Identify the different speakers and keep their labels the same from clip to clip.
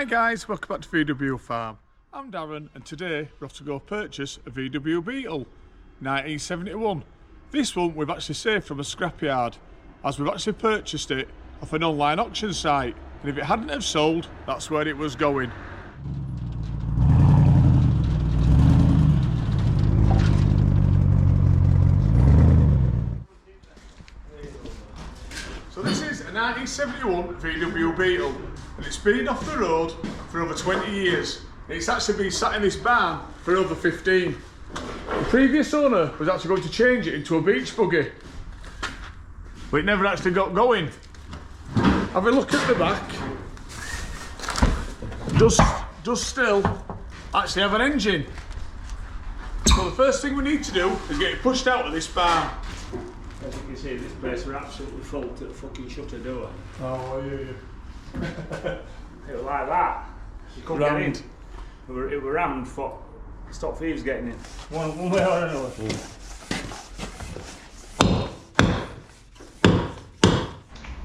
Speaker 1: Hi guys, welcome back to VW Farm. I'm Darren and today we're off to go purchase a VW Beetle 1971. This one we've actually saved from a scrapyard as we've actually purchased it off an online auction site, and if it hadn't have sold, that's where it was going. So this is a 1971 VW Beetle and it's been off the road for over 20 years. It's actually been sat in this barn for over 15. The previous owner was actually going to change it into a beach buggy, but it never actually got going. Have a look at the back. Does still actually have an engine. So the first thing we need to do is get it pushed out of this barn.
Speaker 2: As you can see, this place we're absolutely full to the fucking shutter door.
Speaker 1: Oh yeah.
Speaker 2: It was like that. You couldn't get in. It were rammed for stop thieves getting in. One way or another.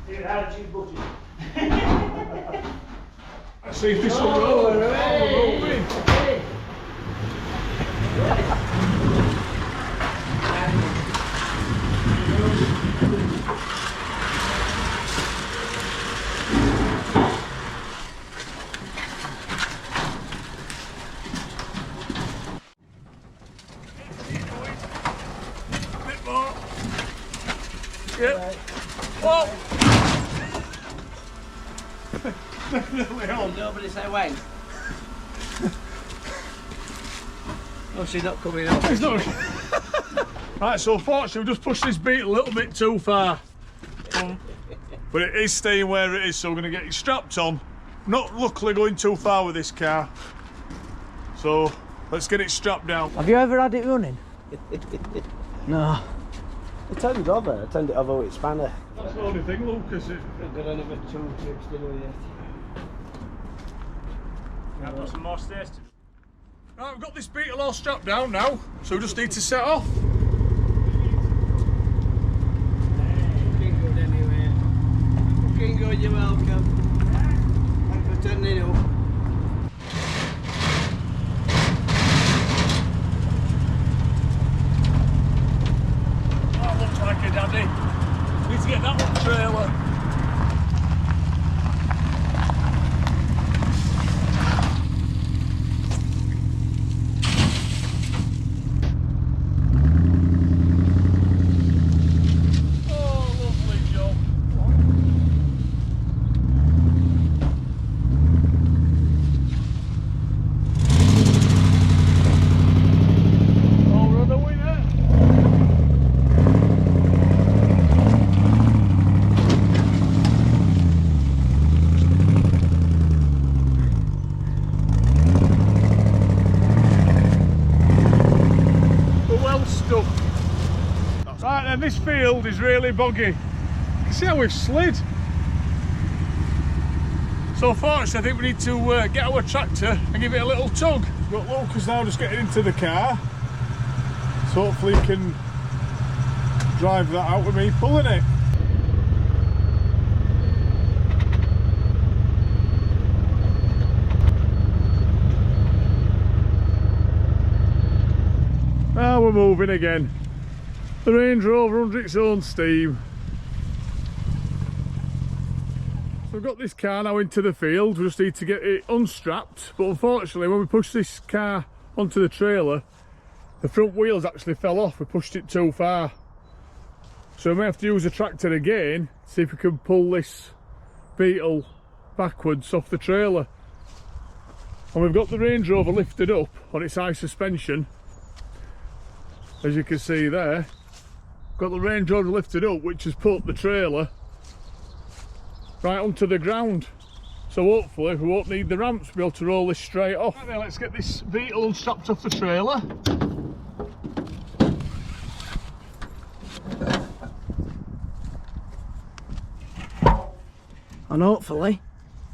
Speaker 2: Here, how cheap button.
Speaker 1: Let's see if this will roll. Yep. Whoa! Definitely on.
Speaker 3: Nobody say when. Oh, she's not coming up.
Speaker 1: It's not. Right, so unfortunately we just pushed this Beetle a little bit too far. But it is staying where it is, so we're going to get it strapped on. Not luckily going too far with this car. So let's get it strapped down.
Speaker 3: Have you ever had it running? No.
Speaker 4: I turned it over with spanner.
Speaker 1: That's the only thing, Lucas.
Speaker 4: I've got another 2 trips to do yet.
Speaker 2: I've got some more stairs to do.
Speaker 1: Right, we've got this Beetle all strapped down now, so we just need to set off.
Speaker 4: Looking good anyway. Looking good, you're welcome. Thanks for turning up.
Speaker 1: That looks like a daddy. Need to get that on the trailer. Right then, this field is really boggy. You can see how we've slid. So unfortunately I think we need to get our tractor and give it a little tug. We've got Lucas now just getting into the car. So hopefully he can drive that out with me pulling it. Now we're moving again. The Range Rover under its own steam. So we've got this car now into the field. We just need to get it unstrapped, but unfortunately when we push this car onto the trailer, the front wheels actually fell off. We pushed it too far, so we may have to use the tractor again, see if we can pull this Beetle backwards off the trailer. And we've got the Range Rover lifted up on its high suspension, as you can see there. Got the Range Rover lifted up, which has put the trailer right onto the ground. So hopefully we won't need the ramps to be able to roll this straight off. Right then, let's get this Beetle unstrapped off the trailer.
Speaker 3: And hopefully,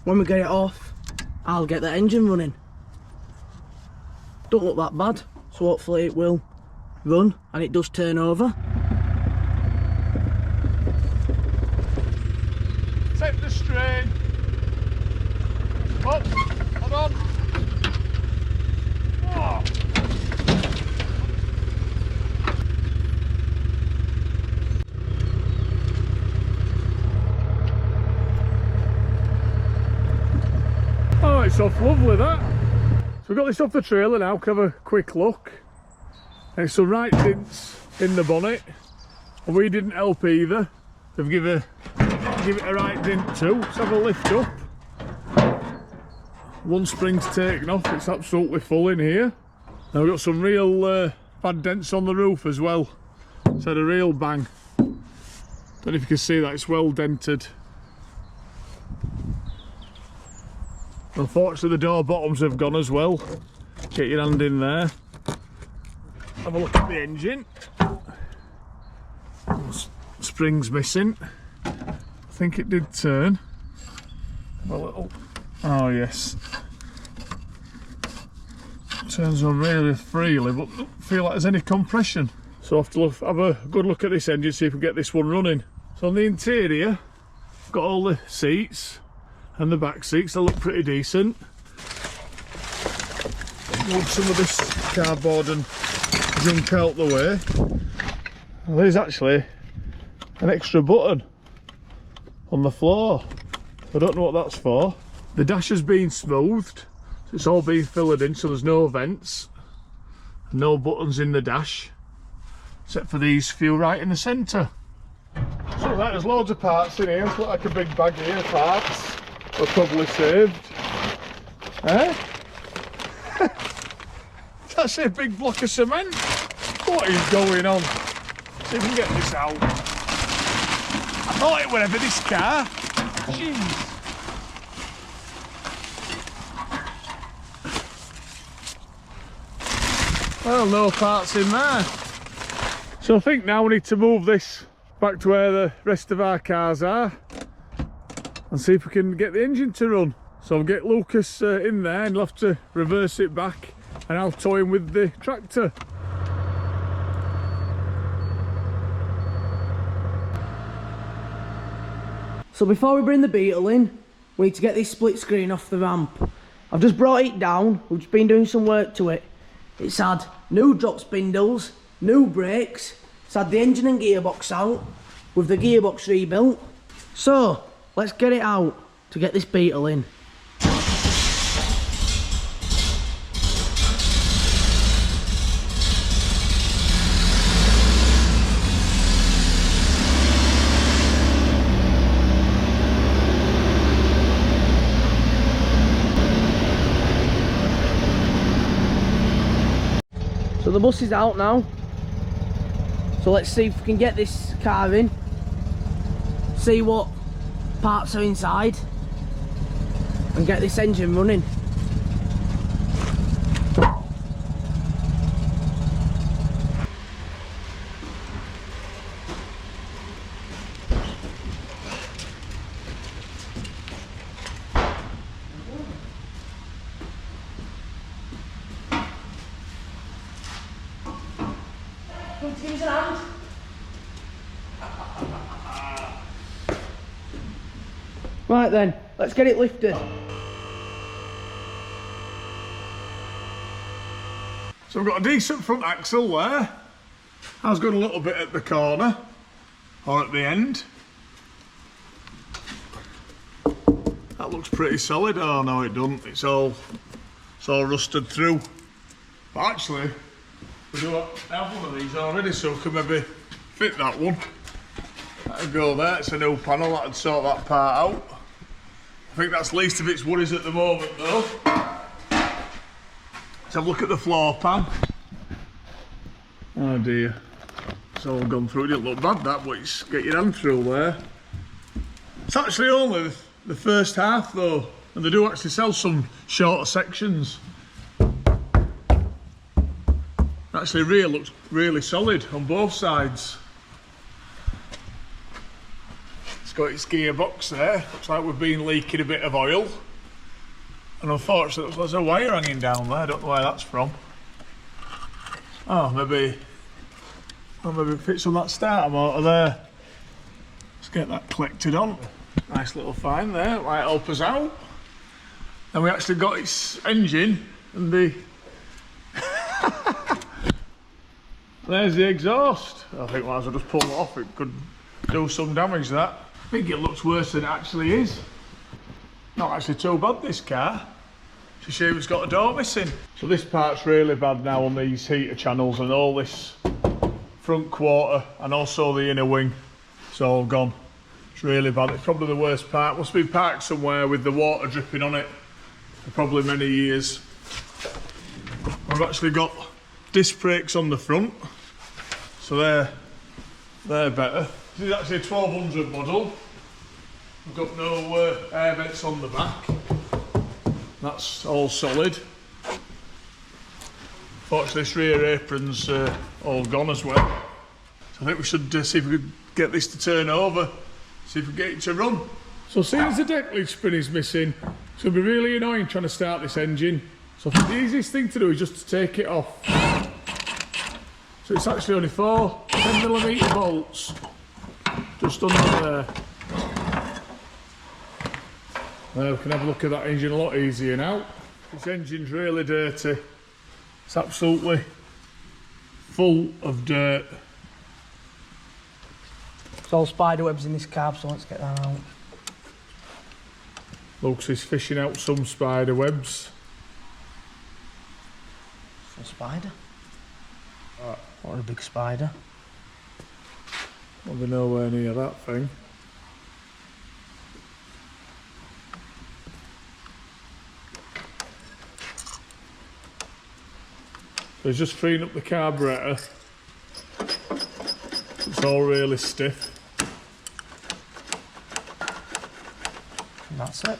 Speaker 3: when we get it off, I'll get the engine running. Don't look that bad, so hopefully it will run and it does turn over.
Speaker 1: Take the strain. Up. Come on. Oh. Oh, it's off lovely that. So we've got this off the trailer now, have a quick look. And it's some right dints in the bonnet. And we didn't help either. They've give it a right dint too. Let's have a lift up. One spring's taken off, it's absolutely full in here. Now we've got some real bad dents on the roof as well. It's had a real bang. Don't know if you can see that, it's well dented. Unfortunately the door bottoms have gone as well. Get your hand in there. Have a look at the engine. Spring's missing. I think it did turn. Have a little. Oh yes. Turns on really freely, but don't feel like there's any compression. So I have to have a good look at this engine, see if we can get this one running. So on the interior, got all the seats and the back seats. They look pretty decent. Move some of this cardboard and junk out the way. Well, there's actually an extra button on the floor. I don't know what that's for. The dash has been smoothed, so it's all been filled in, so there's no vents, no buttons in the dash, except for these few right in the centre. So right, there's loads of parts in here. It's like a big bag here of parts. We're probably saved. Eh? That's a big block of cement. What is going on? See if we can get this out. I thought it would ever this car. Jeez. Well, no parts in there. So I think now we need to move this back to where the rest of our cars are and see if we can get the engine to run. So I'll get Lucas in there and he'll have to reverse it back and I'll tow him with the tractor.
Speaker 3: So before we bring the Beetle in, we need to get this split screen off the ramp. I've just brought it down, we've just been doing some work to it. It's had new drop spindles, new brakes, it's had the engine and gearbox out, with the gearbox rebuilt. So, let's get it out to get this Beetle in. So the bus is out now, so let's see if we can get this car in, see what parts are inside and get this engine running. Give us a hand. Right then, let's get it lifted.
Speaker 1: So we've got a decent front axle there. Has got a little bit at the corner or at the end. That looks pretty solid. Oh no, it doesn't. It's all rusted through. But actually, we do have one of these already, so we can maybe fit that one. That'd go there. It's a new panel. That'd sort that part out. I think that's least of its worries at the moment though. Let's have a look at the floor pan. Oh dear. It's all gone through. It didn't look bad that, but it's get your hand through there. It's actually only the first half though, and they do actually sell some shorter sections. Actually rear looks really solid on both sides. It's got its gearbox there. Looks like we've been leaking a bit of oil. And unfortunately there's a wire hanging down there. I don't know where that's from. Oh, maybe it fits on that starter motor there. Let's get that collected on. Nice little find there. Might help us out. Then we actually got its engine and the there's the exhaust. I think might as well just pull it off, it could do some damage that. I think it looks worse than it actually is. Not actually too bad this car. It's a shame it's got a door missing. So this part's really bad now on these heater channels and all this front quarter and also the inner wing. It's all gone. It's really bad. It's probably the worst part. Must be parked somewhere with the water dripping on it for probably many years. I've actually got disc brakes on the front, so they're better. This is actually a 1200 model. We've got no air vents on the back. That's all solid. Fortunately, this rear apron's all gone as well. So I think we should see if we could get this to turn over, see if we can get it to run. So seeing as the deck lid spring is missing, it's going to be really annoying trying to start this engine. So I think the easiest thing to do is just to take it off. So it's actually only 4 10mm bolts just under there. There, we can have a look at that engine a lot easier now. This engine's really dirty. It's absolutely full of dirt.
Speaker 3: It's all spider webs in this cab, so let's get that out.
Speaker 1: Lucas is fishing out some spider webs.
Speaker 3: A spider? Or a big spider?
Speaker 1: Well, we're nowhere near that thing. So he's just freeing up the carburettor. It's all really stiff.
Speaker 3: And that's it.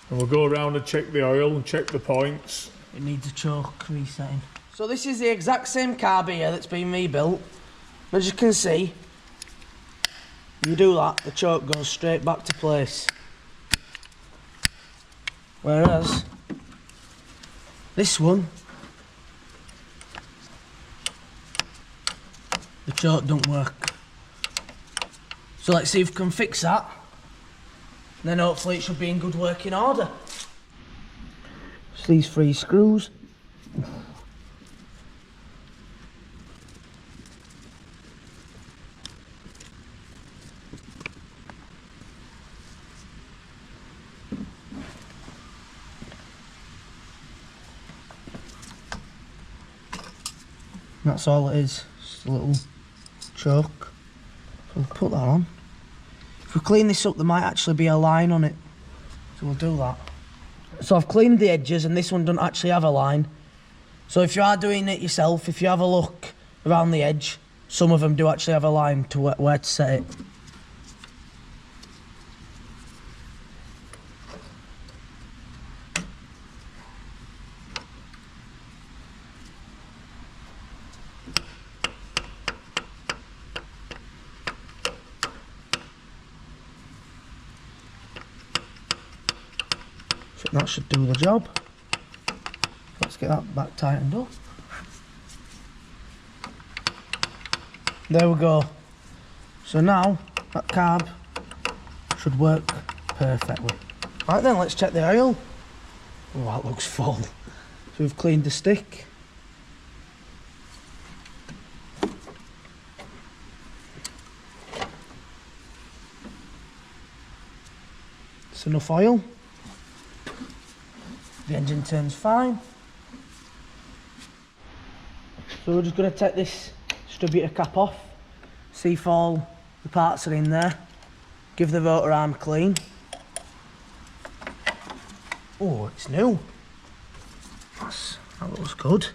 Speaker 1: And we'll go around and check the oil and check the points.
Speaker 3: It needs a choke resetting. So this is the exact same carb here that's been rebuilt. As you can see, when you do that, the choke goes straight back to place. Whereas this one, the choke don't work. So let's see if we can fix that. Then hopefully it should be in good working order. So these 3 screws. That's all it is, just a little choke. So we'll put that on. If we clean this up, there might actually be a line on it. So we'll do that. So I've cleaned the edges and this one doesn't actually have a line. So if you are doing it yourself, if you have a look around the edge, some of them do actually have a line to where to set it. That should do the job. Let's get that back tightened up. There we go. So now that carb should work perfectly. Right then, let's check the oil. Oh, that looks full. So we've cleaned the stick. It's enough oil. The engine turns fine. So we're just going to take this distributor cap off, see if all the parts are in there, give the rotor arm clean. Oh, it's new. That looks good.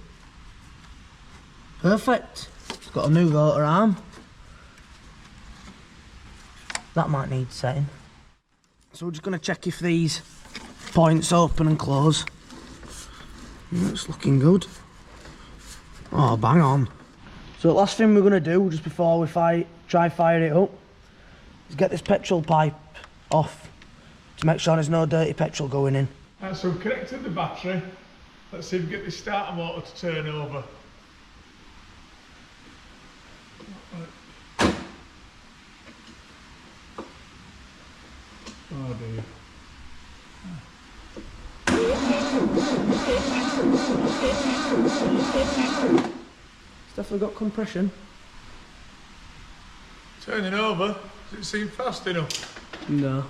Speaker 3: Perfect. It's got a new rotor arm. That might need setting. So we're just going to check if these points open and close. It's looking good. Oh, bang on. So the last thing we're going to do just before we try fire it up is get this petrol pipe off to make sure there's no dirty petrol going in.
Speaker 1: Right, so we've connected the battery. Let's see if we get the starter motor to turn over. Oh dear.
Speaker 3: It's definitely got compression.
Speaker 1: Turning over, does it seem fast enough?
Speaker 3: No.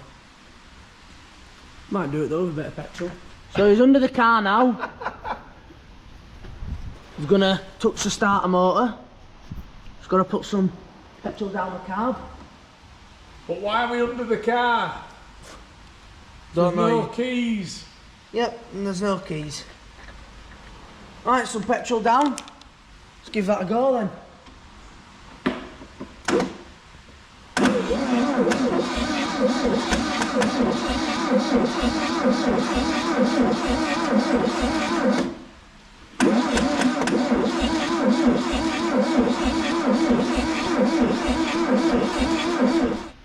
Speaker 3: Might do it though with a bit of petrol. So he's under the car now. He's gonna touch the starter motor. He's gotta put some petrol down the carb.
Speaker 1: But why are we under the car?
Speaker 3: Don't
Speaker 1: There's
Speaker 3: know.
Speaker 1: no keys.
Speaker 3: Yep, and there's no keys. Right, some petrol down. Let's give that a go then.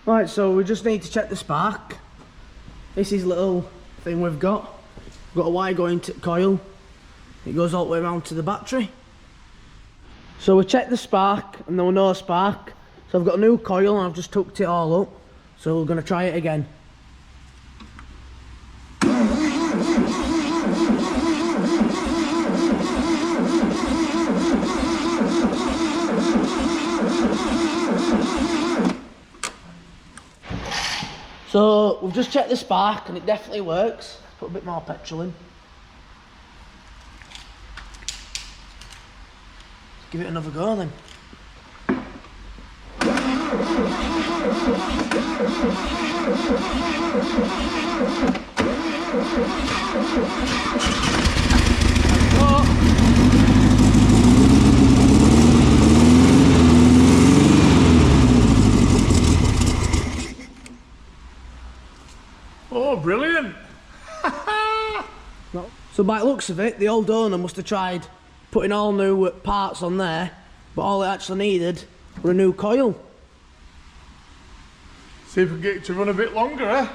Speaker 3: Right, so we just need to check the spark. This is a little thing we've got. We've got a wire going to coil. It goes all the way around to the battery. So we checked the spark and there was no spark. So I've got a new coil and I've just hooked it all up. So we're going to try it again. So we've just checked the spark and it definitely works. Put a bit more petrol in. Let's give it another go then.
Speaker 1: Oh, brilliant!
Speaker 3: So by the looks of it, the old owner must have tried putting all new parts on there, but all it actually needed were a new coil.
Speaker 1: See if we can get it to run a bit longer, eh?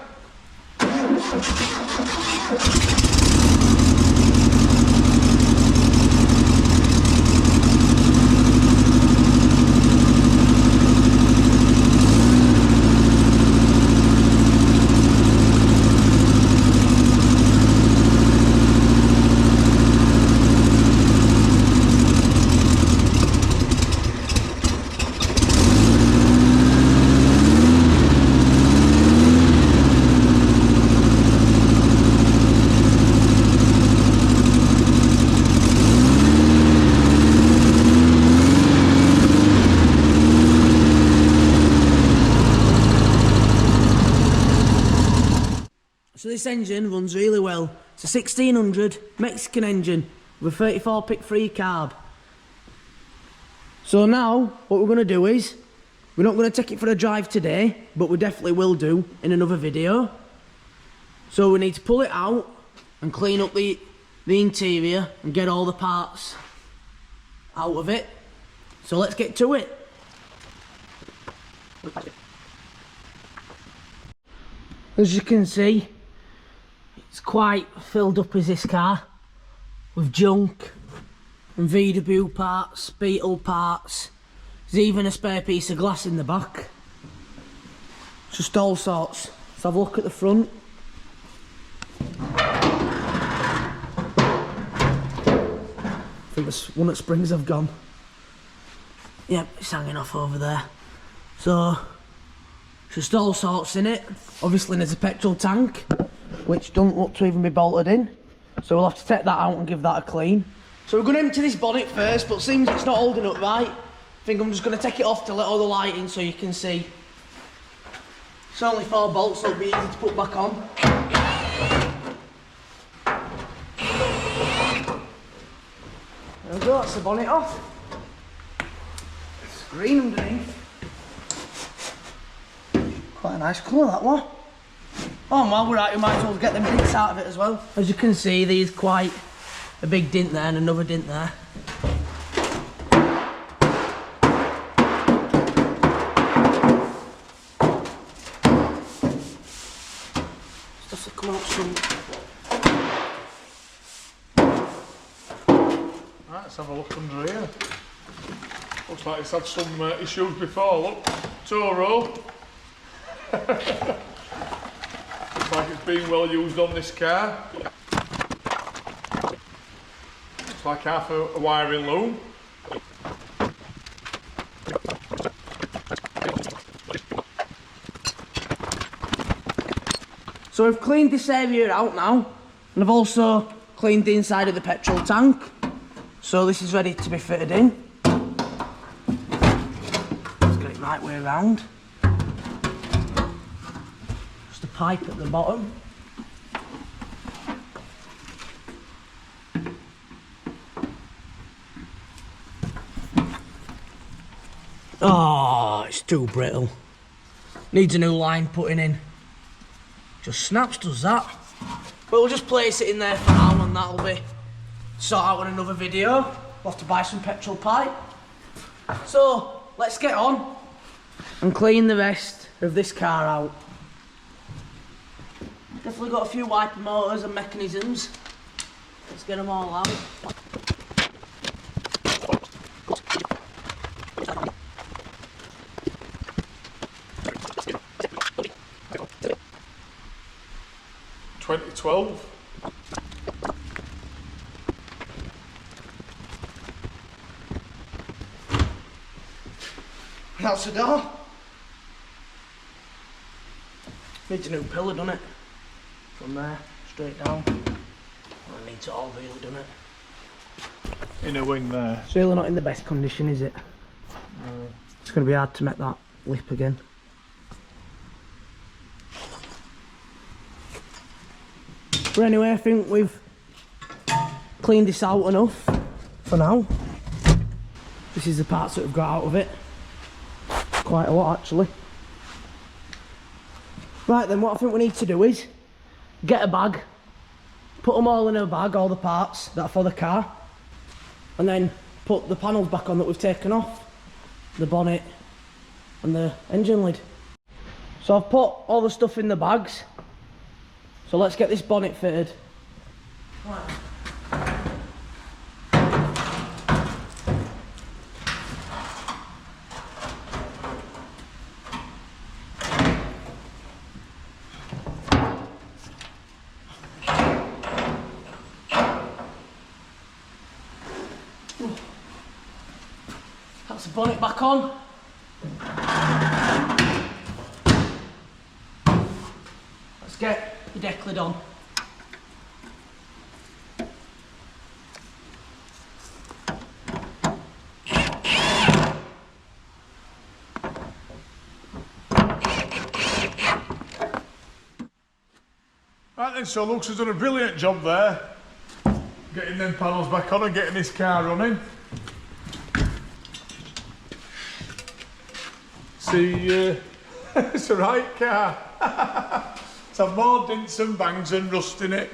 Speaker 3: So this engine runs really well. It's a 1600 Mexican engine with a 34 pick free carb. So now what we're going to do is, we're not going to take it for a drive today, but we definitely will do in another video. So we need to pull it out and clean up the interior and get all the parts out of it. So let's get to it. As you can see, it's quite filled up as this car with junk and VW parts, Beetle parts. There's even a spare piece of glass in the back. Just all sorts. Let's have a look at the front. I think this one at springs have gone. Yep, it's hanging off over there. So, just all sorts in it. Obviously there's a petrol tank, which doesn't look to even be bolted in. So we'll have to take that out and give that a clean. So we're going to empty this bonnet first, but it seems it's not holding up right. I think I'm just going to take it off to let all the light in so you can see. It's only 4 bolts, so it'll be easy to put back on. There we go, that's the bonnet off. Screen underneath. Quite a nice colour, that one. Oh, and while we're at it, we might as well get them dints out of it as well. As you can see, there's quite a big dint there and another dint there. Stuff to come out soon.
Speaker 1: Right, let's have a look under here. Looks like it's had some issues before, look. Tow rope. Looks like it's been well used on this car. It's like half a wiring loom.
Speaker 3: So I've cleaned this area out now, and I've also cleaned the inside of the petrol tank. So this is ready to be fitted in. Let's get it right way around. Just a pipe at the bottom. Oh, it's too brittle. Needs a new line putting in. Just snaps, does that. But we'll just place it in there for now, and that'll be sort out in another video. We'll have to buy some petrol pipe. So, let's get on and clean the rest of this car out. Definitely got a few wiper motors and mechanisms. Let's get them all out.
Speaker 1: $2012.
Speaker 3: That's the door. Needs a new pillar, doesn't it? From there, straight down. Well, it needs it all really, doesn't it?
Speaker 1: In a wing there.
Speaker 3: It's really not in the best condition, is it? No. It's going to be hard to make that lip again. But anyway, I think we've cleaned this out enough for now. This is the parts that we've got out of it. Quite a lot, actually. Right then, what I think we need to do is get a bag, put them all in a bag, all the parts that are for the car, and then put the panels back on that we've taken off, the bonnet and the engine lid. So I've put all the stuff in the bags. So let's get this bonnet fitted. Right. That's the bonnet back on. Let's get the deck lid on.
Speaker 1: Right then, so Lucas has done a brilliant job there, getting them panels back on and getting this car running. See, it's a right car. It's had more dents and bangs and rust in it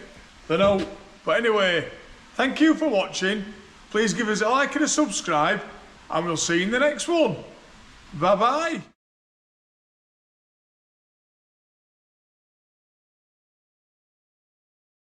Speaker 1: than out. But anyway, thank you for watching. Please give us a like and a subscribe, and we'll see you in the next one. Bye bye.